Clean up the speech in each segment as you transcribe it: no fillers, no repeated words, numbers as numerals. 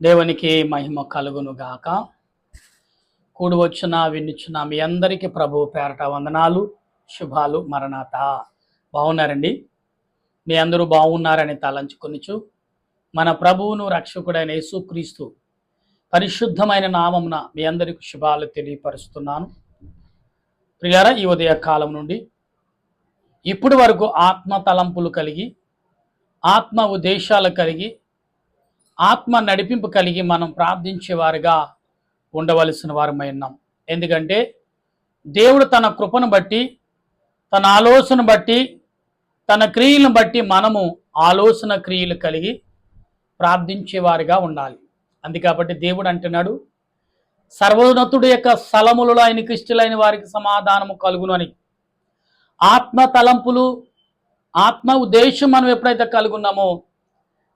దేవునికి మహిమ కలుగును గాక. కూడి వచ్చిన వినిచున్న మీ అందరికీ ప్రభు పేరట వందనాలు, శుభాలు, మరణాత. బాగున్నారండి? మీ అందరూ బాగున్నారని తలంచుకొనిచు మన ప్రభువును రక్షకుడైన యేసుక్రీస్తు పరిశుద్ధమైన నామమున మీ అందరికీ శుభాలు తెలియపరుస్తున్నాను. ప్రియారా, ఈ ఉదయ కాలం నుండి ఇప్పటి వరకు ఆత్మ తలంపులు కలిగి, ఆత్మ ఉద్దేశాలు కలిగి, ఆత్మ నడిపింపు కలిగి మనం ప్రార్థించేవారుగా ఉండవలసిన వారమై ఉన్నాం. ఎందుకంటే దేవుడు తన కృపను బట్టి, తన ఆలోచన బట్టి, తన క్రియలను బట్టి మనము ఆలోచన క్రియలు కలిగి ప్రార్థించేవారుగా ఉండాలి. అందుకాబట్టి దేవుడు అంటున్నాడు, సర్వోన్నతుడి యొక్క స్థలములలో ఆయనకి ఇష్టలైన వారికి సమాధానము కలుగును అని. ఆత్మ తలంపులు, ఆత్మ ఉద్దేశం మనం ఎప్పుడైతే కలుగున్నామో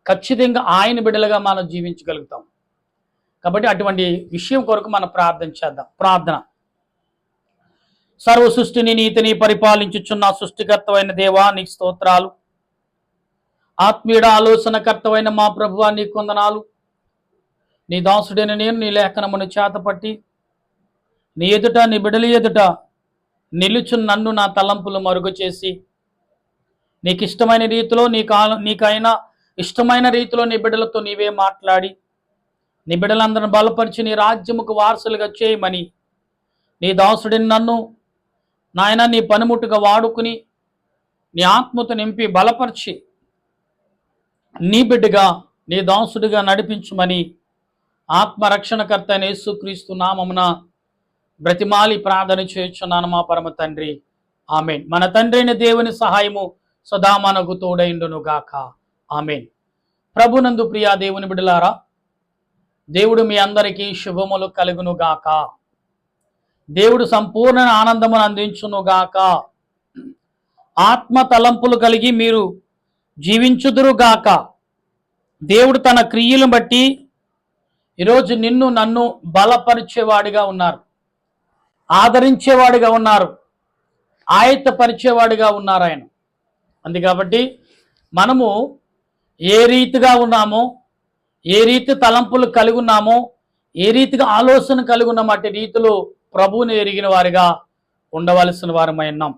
ఖచ్చితంగా ఆయన బిడ్డలుగా మనం జీవించగలుగుతాం. కాబట్టి అటువంటి విషయం కొరకు మనం ప్రార్థన చేద్దాం. ప్రార్థన. సర్వ సృష్టిని నీతిని పరిపాలించుచున్న సృష్టికర్తవైన దేవా, నీకు స్తోత్రాలు. ఆత్మీయుడ ఆలోచనకర్తవైన మా ప్రభువా, నీకు వందనాలు. నీ దాసుడైన నేను నీ లేఖనమును చేతపట్టి నీ ఎదుట, నీ బిడ్డల ఎదుట నిలుచున్న నన్ను నా తలంపులు మరుగు చేసి నీకు ఇష్టమైన రీతిలో, నీకైనా ఇష్టమైన రీతిలో నీ బిడ్డలతో నీవే మాట్లాడి నీ బిడ్డలందరిని బలపరిచి నీ రాజ్యముకు వారసులుగా చేయమని నీ దాసుడిని నన్ను నాయన నీ పనిముట్టుగా వాడుకుని నీ ఆత్మతో నింపి బలపరిచి నీ బిడ్డగా, నీ దాసుడిగా నడిపించుమని ఆత్మరక్షణకర్త అయిన యేసుక్రీస్తు నామమున బ్రతిమాలి ప్రార్థన చేయుచున్నాను మా పరమ తండ్రి, ఆమేన్. మన తండ్రి అయిన దేవుని సహాయము సదా మనకు తోడైండును గాక, ఆమేన్. ప్రభునందు ప్రియా దేవుని బిడ్డలారా, దేవుడు మీ అందరికీ శుభములు కలుగును గాక. దేవుడు సంపూర్ణ ఆనందమును అందించును గాక. ఆత్మ తలంపులు కలిగి మీరు జీవించుదురు గాక. దేవుడు తన క్రియలను బట్టి ఈరోజు నిన్ను నన్ను బలపరిచేవాడిగా ఉన్నారు, ఆదరించేవాడిగా ఉన్నారు, ఆయత్తపరిచేవాడిగా ఉన్నారు ఆయన. అందుకాబట్టి మనము ఏ రీతిగా ఉన్నామో, ఏ రీతి తలంపులు కలిగి ఉన్నామో, ఏ రీతిగా ఆలోచన కలిగి ఉన్నామో అట్టి రీతిలో ప్రభువుని ఎరిగిన వారిగా ఉండవలసిన వారమై ఉన్నాం.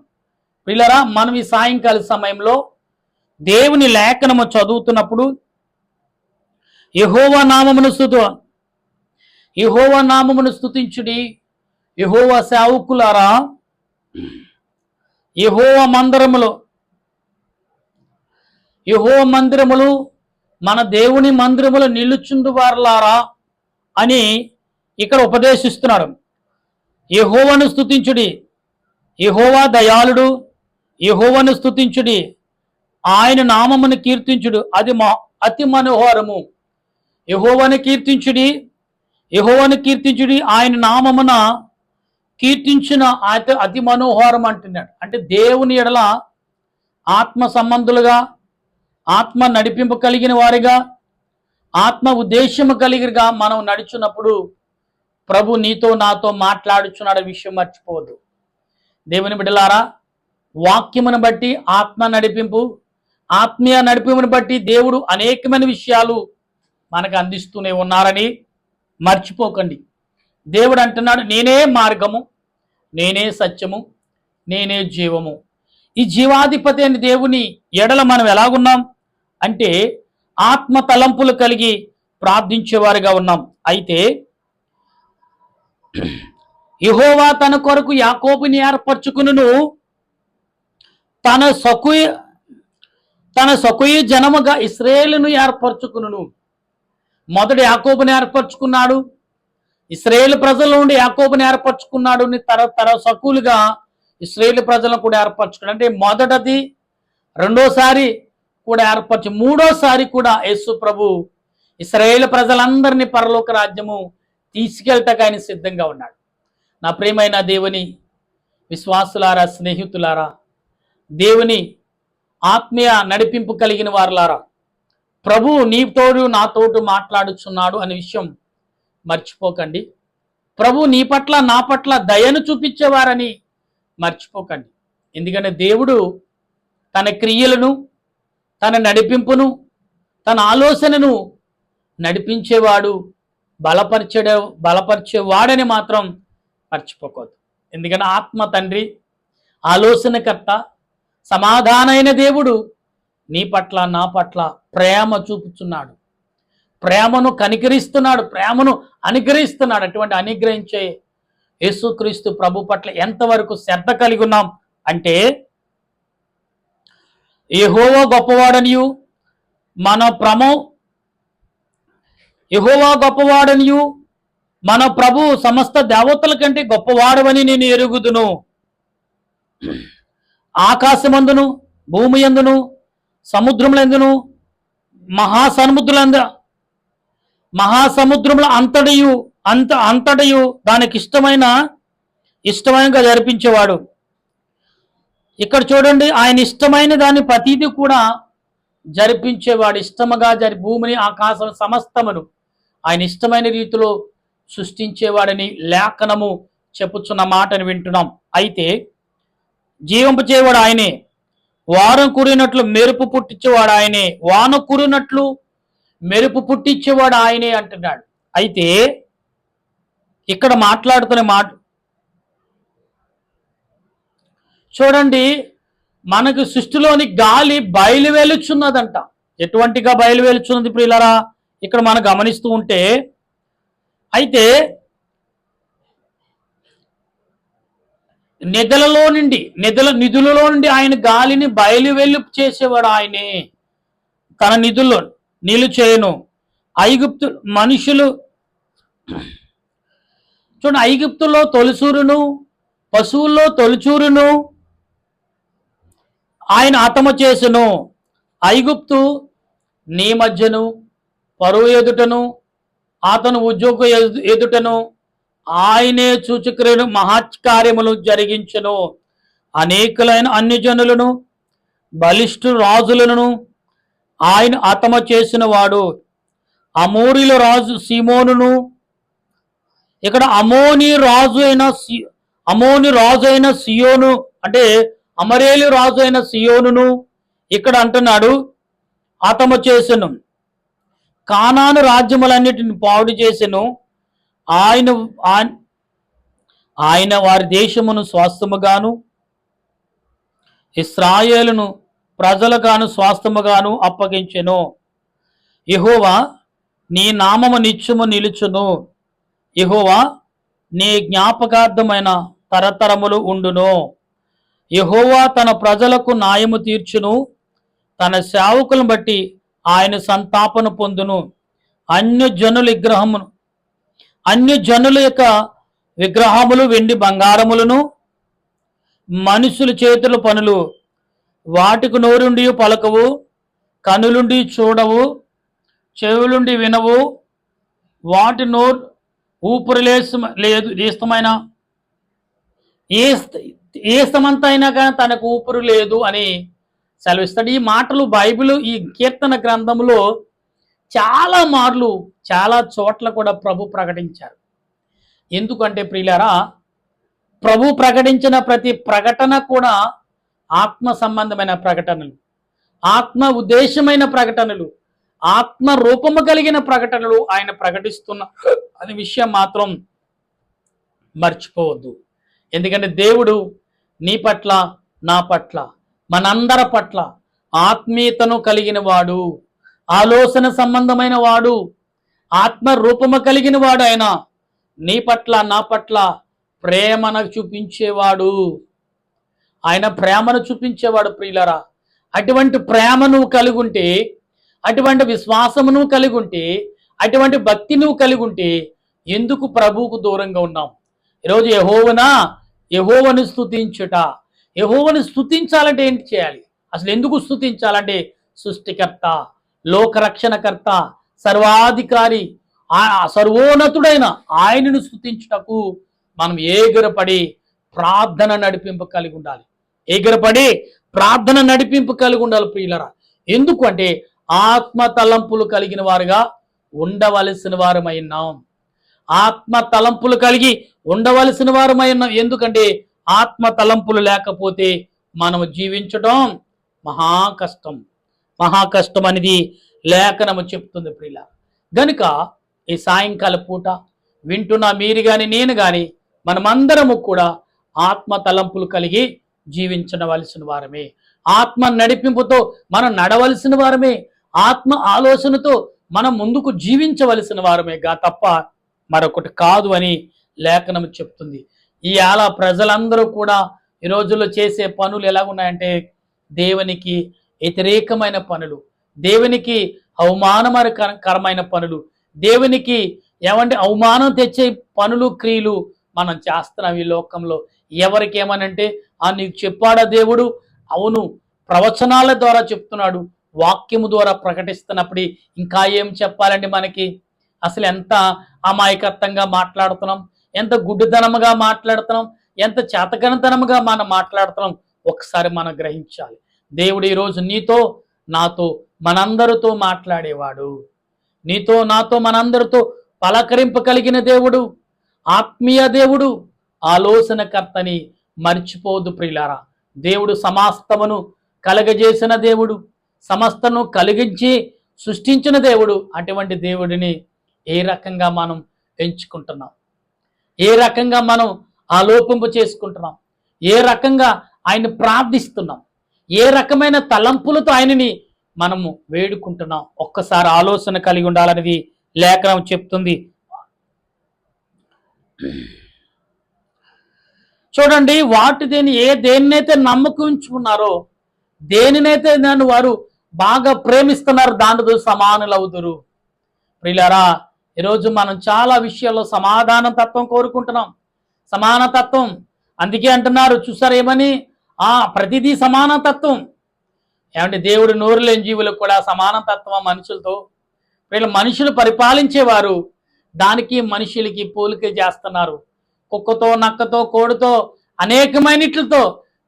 పిల్లరా, మనం ఈ సాయంకాల సమయంలో దేవుని లేఖనము చదువుతున్నప్పుడు యెహోవా నామమును స్తుతించుడి, యెహోవా సేవకులారా, యెహోవా మందిరములు మన దేవుని మందిరములు నిలుచుండు వారలారా అని ఇక్కడ ఉపదేశిస్తున్నాడు. యెహోవాను స్తుతించుడి, యెహోవా దయాళుడు, యెహోవాను స్తుతించుడి, ఆయన నామమును కీర్తించుడు, అది అతి మనోహరము. యెహోవాను కీర్తించుడి, ఆయన నామమున కీర్తించిన అతి మనోహరం అంటున్నాడు. అంటే దేవుని ఎడల ఆత్మ సంబంధులుగా, ఆత్మ నడిపింపు కలిగిన వారిగా, ఆత్మ ఉద్దేశము కలిగిగా మనం నడుచున్నప్పుడు ప్రభు నీతో నాతో మాట్లాడుచున్నాడు విషయం మర్చిపోవద్దు. దేవుని బిడ్డలారా, వాక్యమును బట్టి ఆత్మ నడిపింపు, ఆత్మీయ నడిపింపును బట్టి దేవుడు అనేకమైన విషయాలు మనకు అందిస్తూనే ఉన్నారని మర్చిపోకండి. దేవుడు అంటున్నాడు, నేనే మార్గము, నేనే సత్యము, నేనే జీవము. ఈ జీవాధిపతి అని దేవుని ఎడల మనం ఎలాగున్నాం అంటే ఆత్మ తలంపులు కలిగి ప్రార్థించేవారుగా ఉన్నాం. అయితే యెహోవా తన కొరకు యాకోబుని ఏర్పరచుకును, తన సకుయ జనముగా ఇశ్రాయేలును ఏర్పరచుకును. మొదటి యాకోబుని ఏర్పరచుకున్నాడు, ఇశ్రాయేలు ప్రజల నుండి యాకోబుని ఏర్పరచుకున్నాడు, తర సకులుగా ఇశ్రాయేలు ప్రజలను కూడా ఏర్పరచుకున్నాడు. అంటే మొదటిది, రెండోసారి కూడా ఏర్పరచు, మూడోసారి కూడా యేసు ప్రభు ఇశ్రాయేలు ప్రజలందరినీ పరలోక రాజ్యము తీసుకెళ్తాక ఆయన సిద్ధంగా ఉన్నాడు. నా ప్రియమైన దేవుని విశ్వాసులారా, స్నేహితులారా, దేవుని ఆత్మీయ నడిపింపు కలిగిన వారులారా, ప్రభు నీతోడు నాతోడు మాట్లాడుచున్నాడు అనే విషయం మర్చిపోకండి. ప్రభు నీ పట్ల నా పట్ల దయను చూపించేవారని మర్చిపోకండి. ఎందుకంటే దేవుడు తన క్రియలను, తన నడిపింపును, తన ఆలోచనను నడిపించేవాడు, బలపరిచేవాడని మాత్రం మర్చిపోకూడదు. ఎందుకంటే ఆత్మ తండ్రి, ఆలోచనకర్త, సమాధానమైన దేవుడు నీ పట్ల నా పట్ల ప్రేమ చూపుతున్నాడు, ప్రేమను కనికరిస్తున్నాడు, ప్రేమను అనుగ్రహిస్తున్నాడు. అటువంటి అనుగ్రహించే యేసుక్రీస్తు ప్రభు పట్ల ఎంతవరకు శ్రద్ధ కలిగి ఉన్నాం అంటే, యెహోవా గొప్పవాడనియు యెహోవా గొప్పవాడనియు మన ప్రభు సమస్త దేవతల కంటే గొప్పవాడవని నేను ఎరుగుదును. ఆకాశమందును, భూమి యందును, సముద్రములందును, మహాసముద్రముల అంతటయు దానికి ఇష్టమైనగా జరిపించేవాడు. ఇక్కడ చూడండి, ఆయన ఇష్టమైన దాన్ని ప్రతిదీ కూడా జరిపించేవాడు. ఇష్టముగా భూమిని, ఆకాశం సమస్తమును ఆయన ఇష్టమైన రీతిలో సృష్టించేవాడని లేఖనము చెప్పుచున్న మాటను వింటున్నాం. అయితే జీవింపచేవాడు ఆయనే, వారం కురినట్లు మెరుపు పుట్టించేవాడు ఆయనే, వాన కురినట్లు మెరుపు పుట్టించేవాడు ఆయనే అంటున్నాడు. అయితే ఇక్కడ మాట్లాడుతున్న మాట చూడండి, మనకు సృష్టిలోని గాలి బయలువెలుచున్నదంట. ఎటువంటిగా బయలువెలుచున్నది ప్రియులారా ఇక్కడ మనం గమనిస్తూ ఉంటే, అయితే నిధులలో నుండి ఆయన గాలిని బయలువెల్లు చేసేవాడు ఆయనే. తన నిధుల్లో నిలుచేయను. ఐగుప్తు మనుషులు చూడండి, ఐగుప్తులో తొలిచూరును, పశువుల్లో తొలిచూరును ఆయన హతమ చేసును. ఐగుప్తు నీ మధ్యను, పరువు ఎదుటను, అతను ఉద్యోగ ఎదుటను ఆయనే సూచక్రియను మహత్కార్యములు జరిగించును. అనేకులైన అన్యజనులను, బలిష్ఠు రాజులను ఆయన హతమ చేసిన వాడు. అమోరీల రాజు సీమోనును, ఇక్కడ అమోని రాజు అయిన సియోను అంటే అమరేలి రాజు అయిన సియోనును ఇక్కడ అంటున్నాడు హతమ చేసెను. కానాను రాజ్యములన్నిటిని పాడు చేసెను. ఆయన వారి దేశమును స్వాస్థ్యముగాను, ఇశ్రాయేలును ప్రజలుగాను స్వాస్థ్యముగాను అప్పగించెను. యెహోవా నీ నామము నిత్యము నిలుచును. యెహోవా నీ జ్ఞాపకార్థమైన తరతరములు ఉండును. యెహోవా తన ప్రజలకు న్యాయము తీర్చును. తన సేవకులను బట్టి ఆయన సంతాపన పొందును. అన్యజనుల యొక్క విగ్రహములు వెండి బంగారములను, మనుషుల చేతుల పనులు, వాటికి నోరుండి పలకవు, కనులుండి చూడవు, చెవులుండి వినవు, వాటి నోరు ఊపిరి లేదు, ఏస్తమంతా అయినా కానీ తనకు ఊపిరి లేదు అని సెలవిస్తాడు. ఈ మాటలు బైబిల్ ఈ కీర్తన గ్రంథంలో చాలా మార్లు చాలా చోట్ల కూడా ప్రభు ప్రకటించారు. ఎందుకంటే ప్రియులారా, ప్రభు ప్రకటించిన ప్రతి ప్రకటన కూడా ఆత్మ సంబంధమైన ప్రకటనలు, ఆత్మ ఉద్దేశమైన ప్రకటనలు, ఆత్మ రూపము కలిగిన ప్రకటనలు ఆయన ప్రకటిస్తున్న అనే విషయం మాత్రం మర్చిపోవద్దు. ఎందుకంటే దేవుడు నీ పట్ల, నా పట్ల, మనందరి పట్ల ఆత్మీయతను కలిగిన వాడు, ఆలోచన సంబంధమైన వాడు, ఆత్మ రూపము కలిగిన వాడు. ఆయన నీ పట్ల, నా పట్ల ప్రేమను చూపించేవాడు. ఆయన ప్రేమను చూపించేవాడు ప్రియులరా. అటువంటి ప్రేమ నువ్వు కలిగి ఉంటే, అటువంటి విశ్వాసము నువ్వు కలిగి ఉంటే, అటువంటి భక్తి నువ్వు కలిగి ఉంటే ఎందుకు ప్రభువుకు దూరంగా ఉన్నావు? ఈరోజు యెహోవాను స్తుతించుట. యెహోవాను స్తుతించాలంటే ఏంటి చేయాలి? అసలు ఎందుకు స్తుతించాలంటే సృష్టికర్త, లోకరక్షణకర్త, సర్వాధికారి, సర్వోన్నతుడైన ఆయనను స్తుతించుటకు మనం ఎగిరపడి ప్రార్థన నడిపింపు కలిగి ఉండాలి. ఎగిరపడి ప్రార్థన నడిపింపు కలిగి ఉండాలి ప్రియులరా. ఎందుకు అంటే ఆత్మ తలంపులు కలిగిన వారుగా ఉండవలసిన వారమైనాం. ఆత్మ తలంపులు కలిగి ఉండవలసిన వారమైనాం. ఎందుకంటే ఆత్మ తలంపులు లేకపోతే మనము జీవించడం మహాకష్టం అనేది లేఖనము చెప్తుంది ప్రియుల. గనుక ఈ సాయంకాల పూట వింటున్న మీరు కానీ నేను కానీ మనమందరము కూడా ఆత్మ తలంపులు కలిగి జీవించవలసిన వారమే, ఆత్మ నడిపింపుతో మనం నడవలసిన వారమే, ఆత్మ ఆలోచనతో మనం ముందుకు జీవించవలసిన వారమేగా తప్ప మరొకటి కాదు అని లేఖనం చెప్తుంది. ఇవాళ ప్రజలందరూ కూడా ఈ రోజుల్లో చేసే పనులు ఎలా ఉన్నాయంటే దేవునికి వ్యతిరేకమైన పనులు, దేవునికి అవమానకరమైన పనులు, దేవునికి అవమానం తెచ్చే పనులు క్రియలు మనం చేస్తున్నాం ఈ లోకంలో. ఎవరికేమనంటే నీకు చెప్పాడా దేవుడు? అవును, ప్రవచనాల ద్వారా చెప్తున్నాడు, వాక్యము ద్వారా ప్రకటిస్తున్నప్పుడు ఇంకా ఏం చెప్పాలండి మనకి? అసలు ఎంత అమాయకత్వంగా మాట్లాడుతున్నాం, ఎంత గుడ్డితనముగా మాట్లాడుతున్నాం, ఎంత చేతకనతనముగా మనం మాట్లాడుతున్నాం ఒకసారి మనం గ్రహించాలి. దేవుడు ఈరోజు నీతో నాతో మనందరితో మాట్లాడేవాడు, నీతో నాతో మనందరితో పలకరింపు కలిగిన దేవుడు, ఆత్మీయ దేవుడు, ఆలోచనకర్తని మర్చిపోదు ప్రియులారా. దేవుడు సమస్తమును కలగజేసిన దేవుడు, సమస్తను కలిగించి సృష్టించిన దేవుడు. అటువంటి దేవుడిని ఏ రకంగా మనం ఎంచుకుంటున్నాం, ఏ రకంగా మనం ఆలోపింపు చేసుకుంటున్నాం, ఏ రకంగా ఆయన ప్రార్థిస్తున్నాం, ఏ రకమైన తలంపులతో ఆయనని మనము వేడుకుంటున్నాం ఒక్కసారి ఆలోచన కలిగి ఉండాలనేది లేఖనం చెప్తుంది. చూడండి, దేనినైతే నమ్మకం ఉంచుకున్నారో, దేనినైతే నన్ను వారు బాగా ప్రేమిస్తున్నారు దానితో సమానులు అవుతురు. ప్రియులారా, ఈరోజు మనం చాలా విషయాల్లో సమాధాన తత్వం కోరుకుంటున్నాం, సమాన తత్వం. అందుకే అంటున్నారు చూసారు ఏమని, ప్రతిదీ సమాన తత్వం. ఏమంటే దేవుడు నోరు లేని జీవులకు కూడా సమాన తత్వం మనుషులతో. వీళ్ళు మనుషులు పరిపాలించేవారు, దానికి మనుషులకి పోలిక చేస్తున్నారు. కుక్కతో, నక్కతో, కోడితో, అనేకమైనట్లతో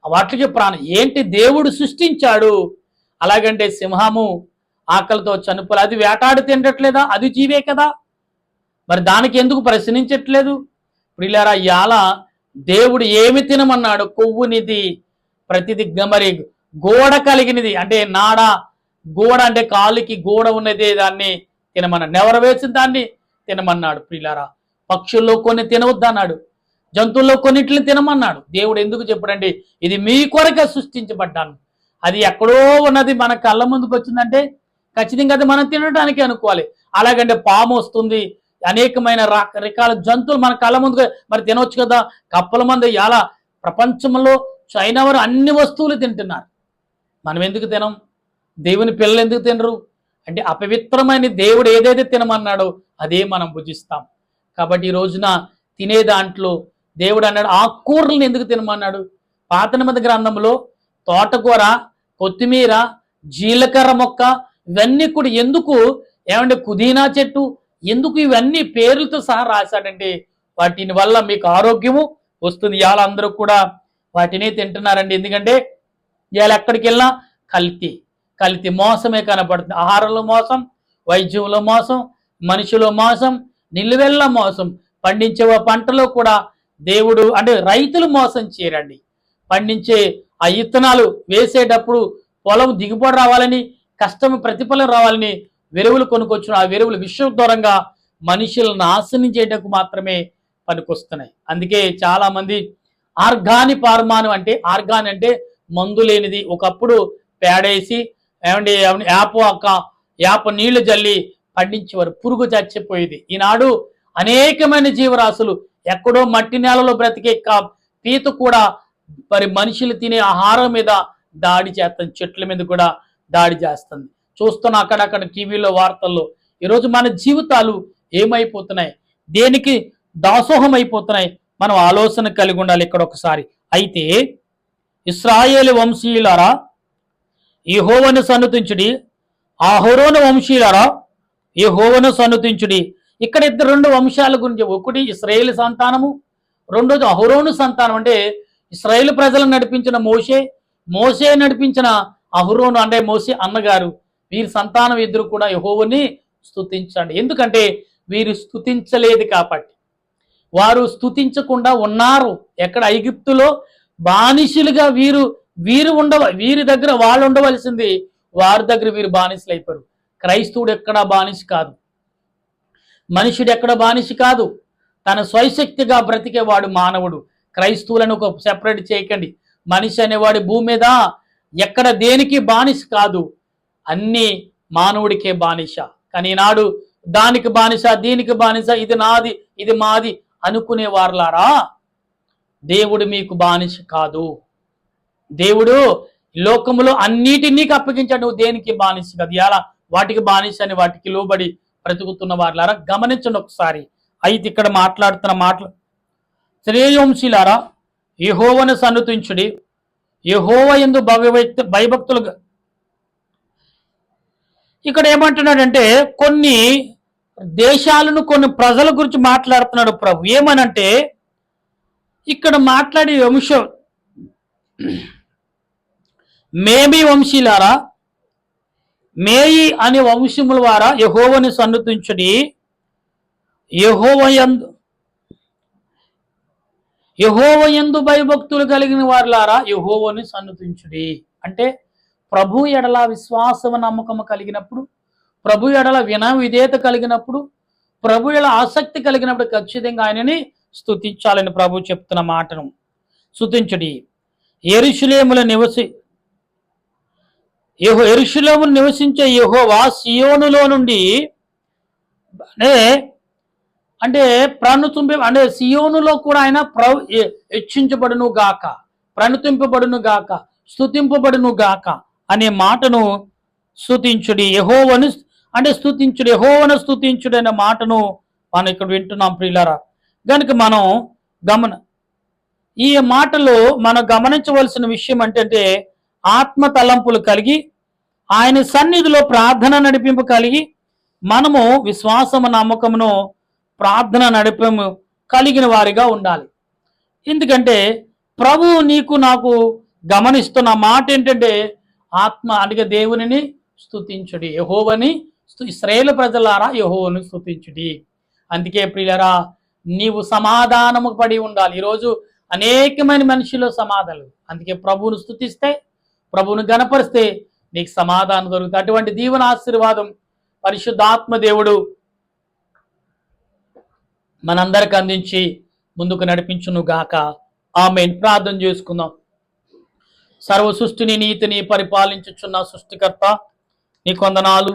వాటికి ప్రాణం. ఏంటి దేవుడు సృష్టించాడు. అలాగంటే సింహము ఆకలితో చనుపులు, అది వేటాడి తినట్లేదా? అది జీవే కదా, మరి దానికి ఎందుకు ప్రశ్నించట్లేదు? ప్రియులారా, ఇయాల దేవుడు ఏమి తినమన్నాడు? కొవ్వునిది, ప్రతిది మరి గోడ కలిగినది, అంటే నాడ గోడ అంటే కాలుకి గోడ ఉన్నది, దాన్ని తినమన్నాడు. నెవర వేసిన దాన్ని తినమన్నాడు. ప్రియులారా, పక్షుల్లో కొన్ని తినవద్దన్నాడు, జంతువుల్లో కొన్నిటిని తినమన్నాడు. దేవుడు ఎందుకు చెప్పాడండి? ఇది మీ కొరకే సృష్టించబడ్డాను. అది ఎక్కడో ఉన్నది మన కళ్ళ ముందుకు వచ్చిందంటే ఖచ్చితంగా అది మనం తినడానికి అనుకోవాలి. అలాగంటే పాము వస్తుంది, అనేకమైన రకాల జంతువులు మన కళ్ళ ముందుకు మరి తినవచ్చు కదా. కప్పల మంది ఇలా ప్రపంచంలో చైనా వారు అన్ని వస్తువులు తింటున్నారు, మనం ఎందుకు తినం? దేవుని పిల్లలు ఎందుకు తినరు? అంటే అపవిత్రమైన దేవుడు ఏదైతే తినమన్నాడో అదే మనం భుజిస్తాం. కాబట్టి ఈ రోజున తినే దాంట్లో దేవుడు అన్నాడు ఆకుకూరలను ఎందుకు తినమన్నాడు? పాత నిబంధన గ్రంథంలో తోటకూర, కొత్తిమీర, జీలకర్ర మొక్క, ఇవన్నీ కూడా ఎందుకు, ఏమంటే పుదీనా చెట్టు, ఎందుకు ఇవన్నీ పేర్లతో సహా రాశాడంటే వాటిని వల్ల మీకు ఆరోగ్యము వస్తుంది. ఇవాళ అందరూ కూడా వాటినే తింటున్నారండి. ఎందుకంటే ఇవాళ ఎక్కడికి వెళ్ళినా కల్తీ మోసమే కనపడుతుంది. ఆహారంలో మోసం, వైద్యంలో మోసం, మనిషిలో మోసం, నిలువెల్ల మోసం. పండించే పంటలో కూడా దేవుడు అంటే రైతులు మోసం చేయరండి. పండించే ఆ విత్తనాలు వేసేటప్పుడు పొలం దిగుబడి రావాలని, కష్టం ప్రతిఫలం రావాలని వెరువులు కొనుక్కొచ్చిన ఆ వెరువులు విషదూరంగా మనుషులను నాశనం చేయటకు మాత్రమే పనికొస్తున్నాయి. అందుకే చాలా మంది ఆర్గాన్ అంటే మందు లేనిది. ఒకప్పుడు పేడేసి ఏమండి యాప నీళ్లు జల్లి పండించేవారు, పురుగు చచ్చిపోయేది. ఈనాడు అనేకమైన జీవరాశులు ఎక్కడో మట్టి నేలలో బ్రతికే పీత కూడా మరి మనుషులు తినే ఆహారం మీద దాడి చేస్తుంది, చెట్ల మీద కూడా దాడి చేస్తుంది. చూస్తున్న అక్కడక్కడ టీవీలో, వార్తల్లో ఈరోజు మన జీవితాలు ఏమైపోతున్నాయి, దేనికి దాసోహం అయిపోతున్నాయి, మనం ఆలోచన కలిగి ఉండాలి ఇక్కడ ఒకసారి. అయితే ఇశ్రాయేలు వంశీయులారా యెహోవాను సన్నుతించుడి, అహరోను వంశీయులారా యెహోవాను సన్నుతించుడి. ఇక్కడ రెండు వంశాల గురించి, ఒకటి ఇశ్రాయేలు సంతానము, రెండోది అహరోను సంతానం. అంటే ఇశ్రాయేలు ప్రజలను నడిపించిన మోషే నడిపించిన అహరోను అంటే మోషే అన్నగారు, వీరి సంతానం ఇద్దరు కూడా యెహోవాని స్తుతించండి. ఎందుకంటే వీరు స్తుతించలేదు కాబట్టి, వారు స్తుతించకుండా ఉన్నారు. ఎక్కడ? ఐగుప్తులో బానిసలుగా వీరి దగ్గర వాళ్ళు ఉండవలసింది, వారి దగ్గర వీరు బానిసలు అయిపోయారు. క్రైస్తవుడు ఎక్కడా బానిస కాదు. మనుషుడు ఎక్కడ బానిస కాదు, తన స్వయశక్తిగా బ్రతికేవాడు మానవుడు. క్రైస్తవులను ఒక సెపరేట్ చేయకండి. మనిషి అనేవాడి భూమి మీద ఎక్కడ దేనికి బానిస కాదు, అన్ని మానవుడికే బానిస. కానీ ఈనాడు దానికి బానిస, దీనికి బానిస, ఇది నాది, ఇది మాది అనుకునే వారులారా, దేవుడు మీకు బానిస కాదు. దేవుడు లోకములో అన్నిటినీ నీకు అప్పగించాడు, నువ్వు దేనికి బానిస కాదు. ఎలా వాటికి బానిస అని వాటికి లోబడి బ్రతుకుతున్న వారులారా గమనించండి ఒకసారి. అయితే ఇక్కడ మాట్లాడుతున్న మాటలు, శ్రేయోంశీలారా యెహోవాను సన్నుతించుడి, యెహోవా యందు భయభక్తులుగా. ఇక్కడ ఏమంటున్నాడంటే కొన్ని దేశాలను, కొన్ని ప్రజల గురించి మాట్లాడుతున్నాడు ప్రభు. ఏమనంటే ఇక్కడ మాట్లాడే వంశం, మేమి వంశీలారా, మేయి అనే వంశముల వారా యెహోవాను సన్నుతించుడి, యెహోవా యందు భయభక్తులు కలిగిన వారులారా యెహోవాను సన్నుతించుడి. అంటే ప్రభు ఎడల విశ్వాసము నమ్మకము కలిగినప్పుడు, ప్రభు ఎడల విధేయత కలిగినప్పుడు, ప్రభు ఎడల ఆసక్తి కలిగినప్పుడు ఖచ్చితంగా ఆయనని స్తుతించాలని ప్రభు చెప్తున్న మాటను. స్తుతించుడి. యెరూషలేములో నివసించే యెహోవా సియోనులో నుండి అంటే ప్రణుతింప, అంటే సియోనులో కూడా ఆయన హెచ్చించబడును గాక, ప్రణుతింపబడును గాక, స్తుతింపబడును గాక అనే మాటను స్తుతించుడి. యెహోవాను అంటే స్తుతించుడు, యెహోవాను స్తుతించుడు అనే మాటను మనం ఇక్కడ వింటున్నాం ప్రియులారా. కనుక మనం ఈ మాటలో మనం గమనించవలసిన విషయం ఏంటంటే ఆత్మ తలంపులు కలిగి ఆయన సన్నిధిలో ప్రార్థన నడిపింపు కలిగి మనము విశ్వాసము నమ్మకమును ప్రార్థన నడిపము కలిగిన వారిగా ఉండాలి. ఎందుకంటే ప్రభువు నీకు నాకు గమనిస్తున్న మాట ఏంటంటే ఆత్మ అంటే దేవునిని స్తుతించుడి, యెహోవాని ఇశ్రాయేలు ప్రజలారా యెహోవాను స్తుతించుడి. అందుకే ప్రియులారా నీవు సమాధానము పడి ఉండాలి. ఈరోజు అనేకమైన మనుషులు సమాధానాలు, అందుకే ప్రభువును స్తుతిస్తే, ప్రభువును గణపరిస్తే నీకు సమాధానం దొరుకుతుంది. అటువంటి దీవెన ఆశీర్వాదం పరిశుద్ధాత్మ దేవుడు మనందరికి అందించి ముందుకు నడిపించును గాక. ఆమేన్. ప్రార్థన చేసుకుందాం. సర్వ సృష్టిని నీతిని పరిపాలించుచున్న సృష్టికర్త నీకు వందనాలు,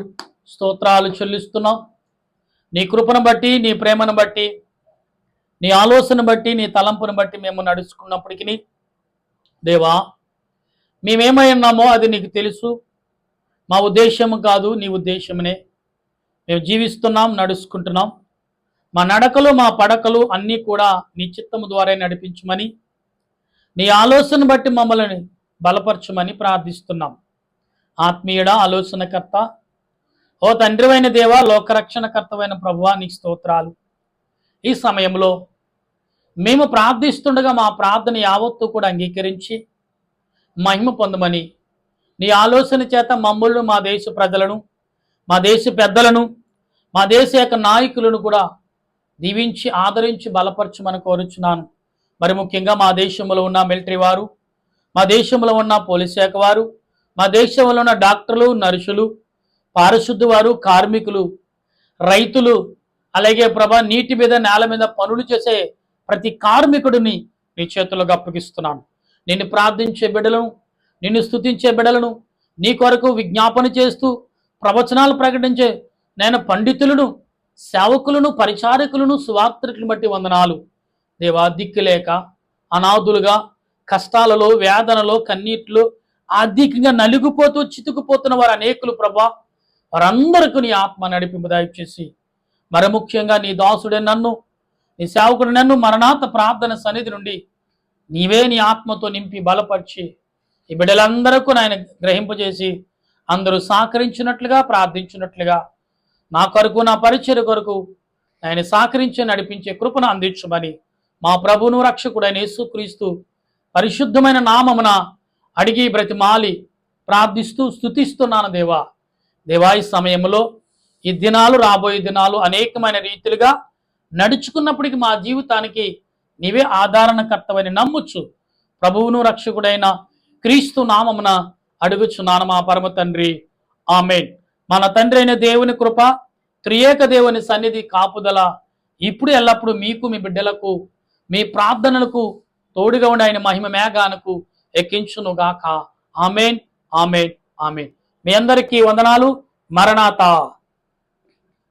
స్తోత్రాలు చెల్లిస్తున్నాం. నీ కృపను బట్టి, నీ ప్రేమను బట్టి, నీ ఆలోచన బట్టి, నీ తలంపును బట్టి మేము నడుచుకున్నప్పటికీ దేవా, మేమేమై ఉన్నామో అది నీకు తెలుసు. మా ఉద్దేశము కాదు, నీ ఉద్దేశమునే మేము జీవిస్తున్నాం, నడుచుకుంటున్నాం. మా నడకలు, మా పడకలు అన్నీ కూడా నీ చిత్తము ద్వారా నడిపించమని, నీ ఆలోచన బట్టి మమ్మల్ని బలపరచమని ప్రార్థిస్తున్నాం. ఆత్మీయుడ, ఆలోచనకర్త, ఓ తండ్రివైన దేవా, లోకరక్షణకర్తవైన ప్రభువా, నీకు స్తోత్రాలు. ఈ సమయంలో మేము ప్రార్థిస్తుండగా మా ప్రార్థన యావత్తు కూడా అంగీకరించి మహిమ పొందమని, నీ ఆలోచన చేత మమ్మల్ని, మా దేశ ప్రజలను, మా దేశ పెద్దలను, మా దేశ యొక్క నాయకులను కూడా దీవించి ఆదరించి బలపరచమని కోరుచున్నాను. మరి ముఖ్యంగా మా దేశంలో ఉన్న మిలిటరీ వారు, మా దేశంలో ఉన్న పోలీస్ శాఖ వారు, మా దేశంలో ఉన్న డాక్టర్లు, నర్సులు, పారిశుద్ధ వారు, కార్మికులు, రైతులు, అలాగే ప్రభా నీటి మీద, నేల మీద పనులు చేసే ప్రతి కార్మికుడిని నీ చేతులకు అప్పగిస్తున్నాను. నిన్ను ప్రార్థించే బిడ్డలను, నిన్ను స్తుతించే బిడ్డలను, నీ కొరకు విజ్ఞాపన చేస్తూ ప్రవచనాలు ప్రకటించే నేను పండితులను, సేవకులను, పరిచారకులను, సువార్తికులను బట్టి వందనాలు. దేవా, దిక్కులేక అనాథులుగా కష్టాలలో, వేదనలో, కన్నీటిలో ఆర్థికంగా నలిగిపోతూ చితుకుపోతున్న వారు అనేకులు ప్రభా, వారందరికీ నీ ఆత్మ నడిపింపు దయచేసి, మరి ముఖ్యంగా నీ దాసుడే నన్ను, నీ సేవకుడు నన్ను మరణాత ప్రార్థన సన్నిధి నుండి నీవే నీ ఆత్మతో నింపి బలపరిచి ఈ బిడ్డలందరికీ ఆయన గ్రహింపజేసి అందరూ సహకరించినట్లుగా, ప్రార్థించినట్లుగా నా కొరకు, నా పరిచర్య కొరకు ఆయన సహకరించి నడిపించే కృపను అందించమని మా ప్రభువును రక్షకుడైన యేసుక్రీస్తు పరిశుద్ధమైన నామమున అడిగి బ్రతిమాలి ప్రార్థిస్తూ స్తుతిస్తున్నాను దేవా. దేవా, ఈ సమయంలో ఈ దినాలు, రాబోయే దినాలు అనేకమైన రీతిలుగా నడుచుకున్నప్పటికీ మా జీవితానికి నీవే ఆధారణకర్తవని నమ్ముచ్చు ప్రభువును రక్షకుడైన క్రీస్తు నామమున అడుగుచున్నాను మా పరమ తండ్రి. ఆమేన్. మన తండ్రి అయిన దేవుని కృప, త్రియేక దేవుని సన్నిధి కాపుదల ఇప్పుడు ఎల్లప్పుడు మీకు, మీ బిడ్డలకు, మీ ప్రార్థనలకు తోడుగా ఉండి ఆయన మహిమ మేఘానకు ఎక్కించునుగాక. Amen, amen, amen. మీ అందరికీ వందనాలు. మరణాత.